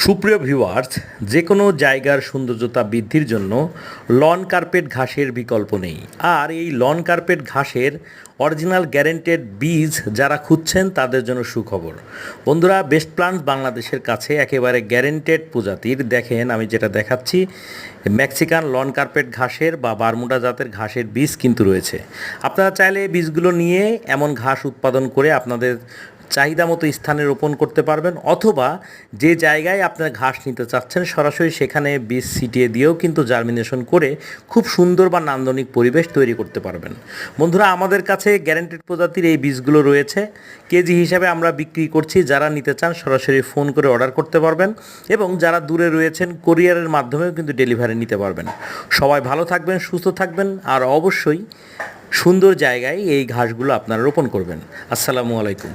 সুপ্রিয় ভিউয়ার্স, যে কোনো জায়গার সৌন্দর্যতা বৃদ্ধির জন্য লন কার্পেট ঘাসের বিকল্প নেই। আর এই লন কার্পেট ঘাসের অরিজিনাল গ্যারেন্টেড বীজ যারা খুঁজছেন তাদের জন্য সুখবর। বন্ধুরা, বেস্ট প্লান্টস বাংলাদেশের কাছে একেবারে গ্যারেন্টেড প্রজাতির, দেখেন আমি যেটা দেখাচ্ছি, মেক্সিকান লন কার্পেট ঘাসের বা বারমুডা জাতের ঘাসের বীজ কিন্তু রয়েছে। আপনারা চাইলে এই বীজগুলো নিয়ে এমন ঘাস উৎপাদন করে আপনাদের চাহিদা মতো স্থানে রোপণ করতে পারবেন, অথবা যে জায়গায় আপনার ঘাস নিতে চাচ্ছেন সরাসরি সেখানে বীজ ছিটিয়ে দিয়েও কিন্তু জার্মিনেশন করে খুব সুন্দর বা নান্দনিক পরিবেশ তৈরি করতে পারবেন। বন্ধুরা, আমাদের কাছে গ্যারান্টেড প্রজাতির এই বীজগুলো রয়েছে, কেজি হিসাবে আমরা বিক্রি করছি। যারা নিতে চান সরাসরি ফোন করে অর্ডার করতে পারবেন, এবং যারা দূরে রয়েছেন কোরিয়ারের মাধ্যমেও কিন্তু ডেলিভারি নিতে পারবেন। সবাই ভালো থাকবেন, সুস্থ থাকবেন, আর অবশ্যই সুন্দর জায়গায় এই ঘাসগুলো আপনারা রোপণ করবেন। আসসালামু আলাইকুম।